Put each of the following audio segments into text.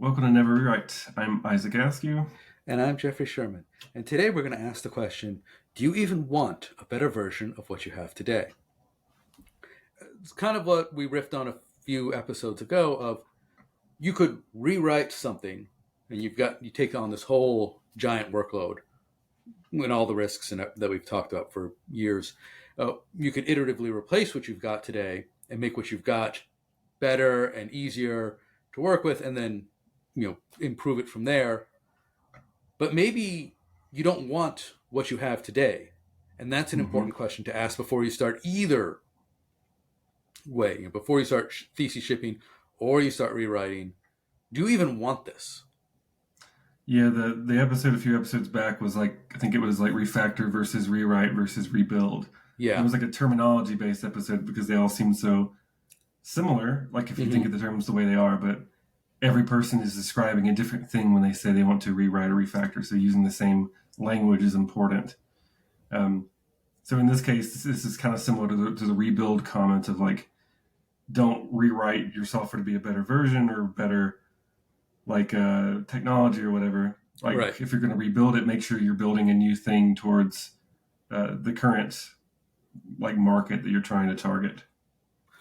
Welcome to Never Rewrite. I'm Isaac Askew. And I'm Jeffrey Sherman. And today we're going to ask the question, do you even want a better version of what you have today? It's kind of what we riffed on a few episodes ago of you could rewrite something and you take on this whole giant workload and all the risks that we've talked about for years. You could iteratively replace what you've got today and make what you've got better and easier to work with and then improve it from there. But maybe you don't want what you have today. And that's an important question to ask before you start either way. Before you start thesis shipping or you start rewriting, do you even want this? Yeah, the episode a few episodes back was like, I think it was like refactor versus rewrite versus rebuild. And it Yeah. was like a terminology based episode because they all seem so similar, like if you think of the terms the way they are, but every person is describing a different thing when they say they want to rewrite or refactor. So using the same language is important. So in this case, this is kind of similar to the rebuild comment of like, don't rewrite your software to be a better version or better like technology or whatever. Like Right. if you're going to rebuild it, make sure you're building a new thing towards the current like market that you're trying to target,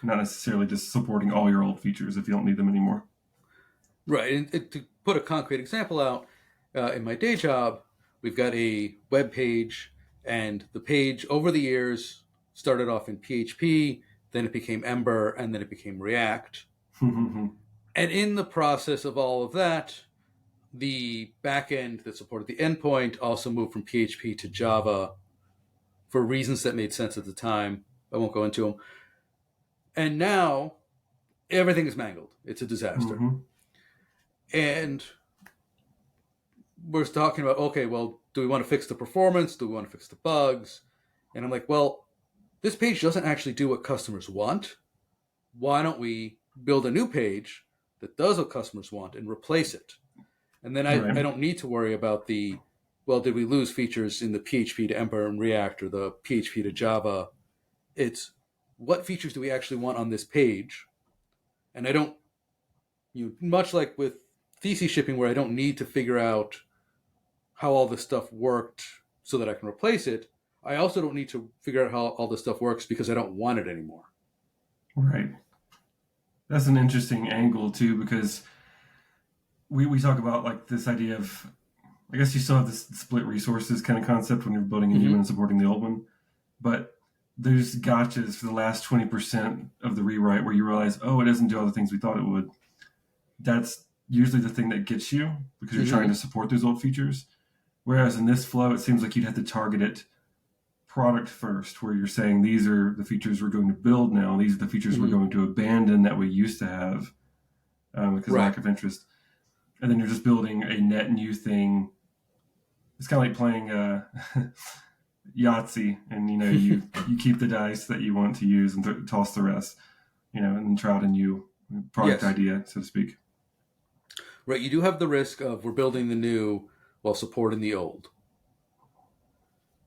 not necessarily just supporting all your old features if you don't need them anymore. Right. And to put a concrete example out, in my day job, we've got a web page, and the page over the years started off in PHP, then it became Ember, and then it became React. And in the process of all of that, the backend that supported the endpoint also moved from PHP to Java for reasons that made sense at the time. I won't go into them. And now everything is mangled. It's a disaster. And we're talking about, okay, well, do we want to fix the performance? Do we want to fix the bugs? And I'm like, well, this page doesn't actually do what customers want. Why don't we build a new page that does what customers want and replace it? And then I don't need to worry about did we lose features in the PHP to Ember and React or the PHP to Java? It's what features do we actually want on this page? And I don't, much like with thesis shipping where I don't need to figure out how all this stuff worked so that I can replace it, I also don't need to figure out how all this stuff works because I don't want it anymore. Right. That's an interesting angle too, because we talk about like this idea of, I guess you still have this split resources kind of concept when you're building a new one and supporting the old one, but there's gotchas for the last 20% of the rewrite where you realize, oh, it doesn't do all the things we thought it would. That's usually the thing that gets you because you're trying to support those old features. Whereas in this flow, it seems like you'd have to target it product first, where you're saying these are the features we're going to build now. These are the features we're going to abandon that we used to have because of lack of interest. And then you're just building a net new thing. It's kind of like playing Yahtzee, and you keep the dice that you want to use and toss the rest, and then try out a new product idea, so to speak. Right, you do have the risk of we're building the new while supporting the old.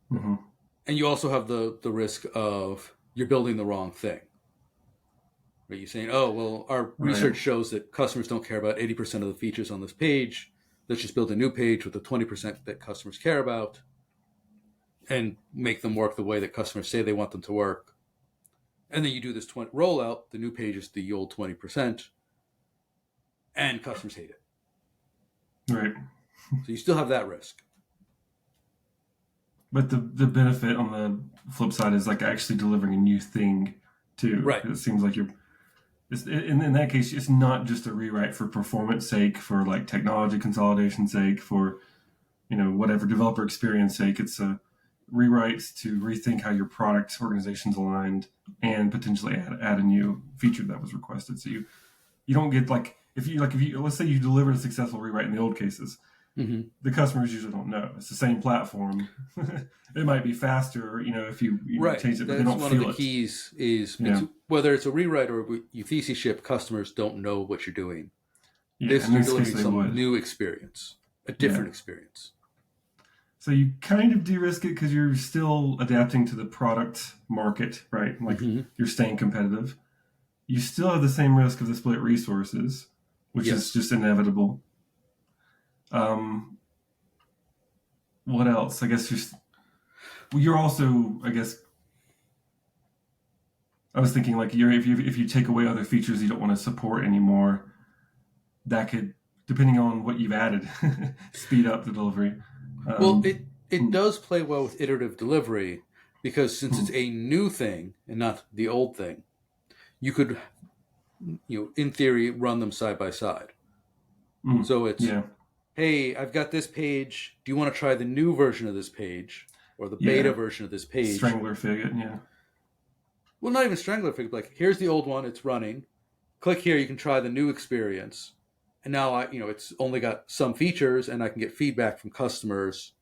And you also have the risk of you're building the wrong thing. Right, you're saying, oh, well, our research shows that customers don't care about 80% of the features on this page. Let's just build a new page with the 20% that customers care about and make them work the way that customers say they want them to work. And then you do this rollout, the new page is the old 20%, and customers hate it. Right. So you still have that risk. But the benefit on the flip side is like actually delivering a new thing too. Right. It seems like in that case, it's not just a rewrite for performance sake, for like technology consolidation sake, for whatever developer experience sake. It's a rewrites to rethink how your product organization's aligned and potentially add a new feature that was requested. So you don't get like if you let's say you delivered a successful rewrite in the old cases. The customers usually don't know. It's the same platform. It might be faster, if you change it, but they don't feel it. That's one of the keys is whether it's a rewrite or you thesis ship, customers don't know what you're doing. You're delivering some new experience, a different experience. So you kind of de-risk it because you're still adapting to the product market, right? Like you're staying competitive. You still have the same risk of the split resources, which Yes. is just inevitable. What else? I guess you're also, I guess, I was thinking like if you take away other features you don't want to support anymore, that could, depending on what you've added, speed up the delivery. Well, it does play well with iterative delivery because since it's a new thing and not the old thing, you could, in theory, run them side by side. So it's, yeah, hey, I've got this page. Do you want to try the new version of this page or the beta version of this page? Strangler fig, yeah. Well, not even Strangler fig. Like, here's the old one. It's running. Click here. You can try the new experience. And now it's only got some features, and I can get feedback from customers.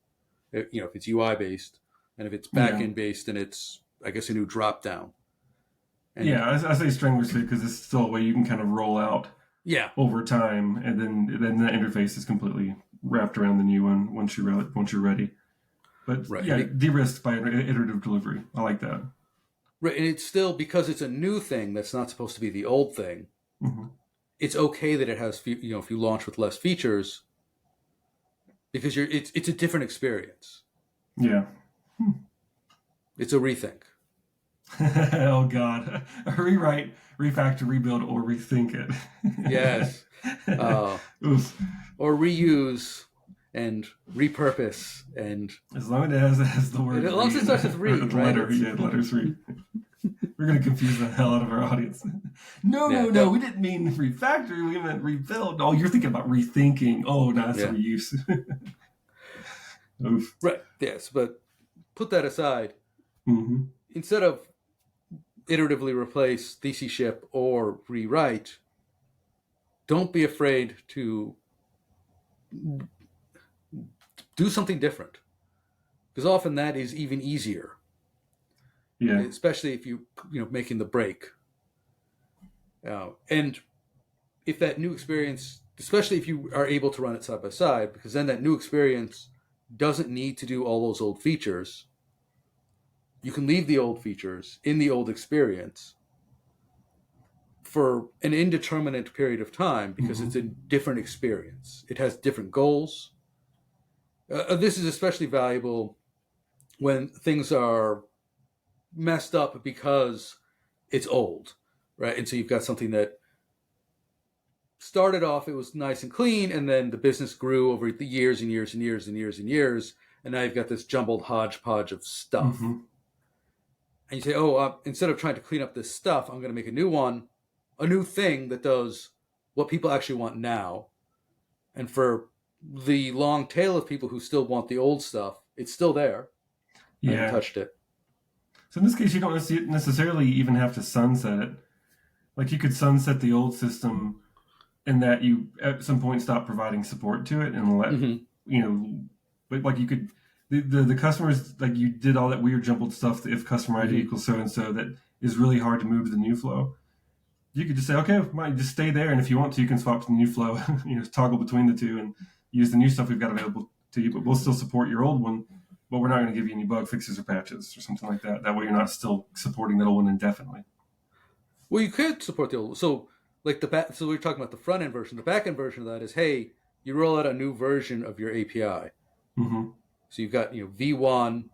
If it's UI based, and if it's backend based, then it's, I guess, a new drop down. And I say Strangler fig because it's still a way you can kind of roll out. Yeah. Over time, and then that interface is completely wrapped around the new one once you're ready. But de-risked by iterative delivery. I like that. Right, and it's still, because it's a new thing that's not supposed to be the old thing. Mm-hmm. It's okay that it has, if you launch with less features, because it's a different experience. Yeah. It's a rethink. Oh God! Rewrite, refactor, rebuild, or rethink it. Yes. Or reuse and repurpose, and as long as it has the word. As long as it starts with re, the right? Letters re. We're gonna confuse the hell out of our audience. No, we didn't mean refactor. We meant rebuild. Oh, you're thinking about rethinking. Oh, no, that's reuse. Oof. Right. Yes, but put that aside. Mm-hmm. Instead of iteratively replace, DC ship, or rewrite, don't be afraid to do something different, because often that is even easier. Yeah. Especially if making the break. And if that new experience, especially if you are able to run it side by side, because then that new experience doesn't need to do all those old features. You can leave the old features in the old experience for an indeterminate period of time because it's a different experience. It has different goals. This is especially valuable when things are messed up because it's old, right? And so you've got something that started off, it was nice and clean, and then the business grew over the years and years and years and years and years, and now you've got this jumbled hodgepodge of stuff. Mm-hmm. And you say, instead of trying to clean up this stuff, I'm going to make a new one, a new thing that does what people actually want now. And for the long tail of people who still want the old stuff, it's still there. Yeah. I haven't touched it. So in this case, you don't necessarily even have to sunset it. Like you could sunset the old system and that you at some point stop providing support to it and let, but like you could, the customers, like you did all that weird jumbled stuff, if customer ID equals so-and-so, that is really hard to move to the new flow. You could just say, okay, just stay there. And if you want to, you can swap to the new flow, toggle between the two and use the new stuff we've got available to you, but we'll still support your old one, but we're not going to give you any bug fixes or patches or something like that. That way you're not still supporting that old one indefinitely. Well, you could support the old one. So like so we're talking about the front end version. The back end version of that is, hey, you roll out a new version of your API. Mm-hmm. So you've got, V1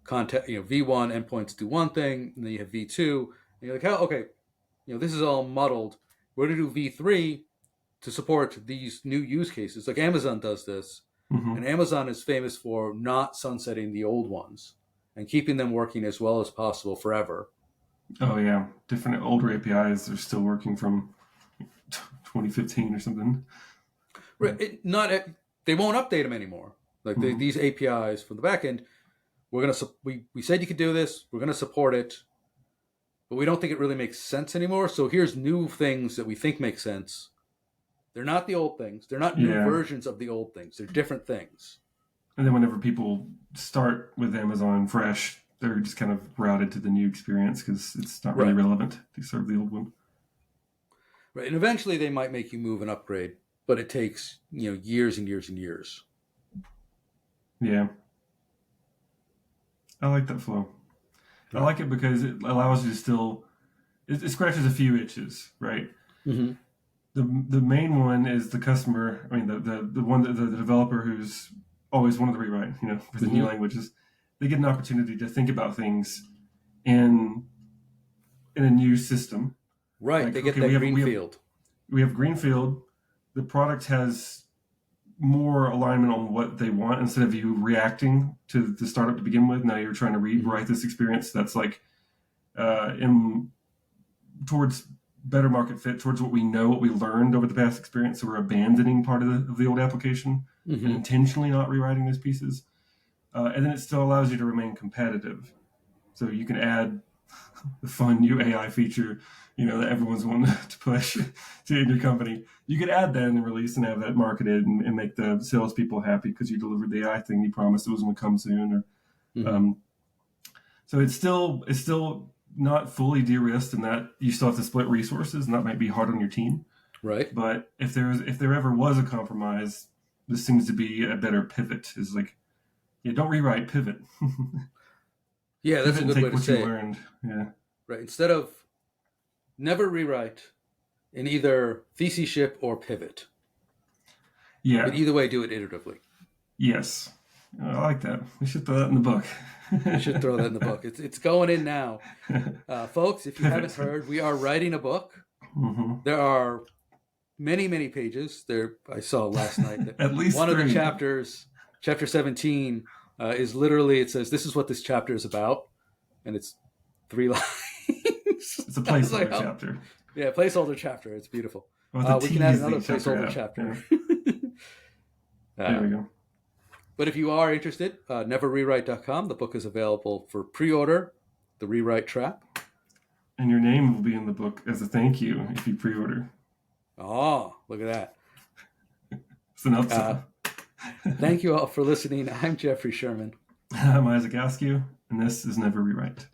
content, V1 endpoints do one thing, and then you have V2, and you're like, okay, this is all muddled. We're going to do V3 to support these new use cases. Like Amazon does this, and Amazon is famous for not sunsetting the old ones and keeping them working as well as possible forever. Oh yeah, different older APIs are still working from 2015 or something. Right, they won't update them anymore. Like these APIs from the backend, we said you could do this. We're gonna support it, but we don't think it really makes sense anymore. So here's new things that we think make sense. They're not the old things. They're not new versions of the old things. They're different things. And then whenever people start with Amazon fresh, they're just kind of routed to the new experience because it's not really relevant to serve the old one. Right, and eventually they might make you move and upgrade, but it takes years and years and years. Yeah, I like that flow. I like it because it allows you to still. It scratches a few itches, right? Mm-hmm. The main one is the customer. I mean, the one that the developer who's always wanted to rewrite, for the new languages. They get an opportunity to think about things in a new system. Right. Like, They get okay, that green field. We have greenfield. The product has more alignment on what they want instead of you reacting to the startup to begin with. Now you're trying to rewrite this experience that's like towards better market fit, towards what we know, what we learned over the past experience. So we're abandoning part of the old application and intentionally not rewriting those pieces. And then it still allows you to remain competitive. So you can add the fun new AI feature, that everyone's wanting to push to in your company. You could add that in the release and have that marketed and make the salespeople happy because you delivered the AI thing you promised it was going to come soon. So it's still not fully de-risked in that you still have to split resources, and that might be hard on your team. Right. But if there ever was a compromise, this seems to be a better pivot. Is like, don't rewrite, pivot. Yeah, that's pivot a good way to say it. Learned. Yeah. Right. Instead of never rewrite, in either thesis ship or pivot. Yeah. But either way, do it iteratively. Yes. I like that. We should throw that in the book. We should throw that in the book. It's going in now. Folks, if you haven't heard, we are writing a book. There are many, many pages. I saw last night that at least one 3. of the chapters, chapter 17, is literally, it says, this is what this chapter is about. And it's 3 lines. It's a placeholder chapter. Yeah, placeholder chapter. It's beautiful. Well, we can add another placeholder chapter. There we go. But if you are interested, neverrewrite.com. The book is available for pre-order, The Rewrite Trap. And your name will be in the book as a thank you if you pre-order. Oh, look at that. It's an upsell. Thank you all for listening. I'm Jeffrey Sherman. I'm Isaac Askew, and this is Never Rewrite.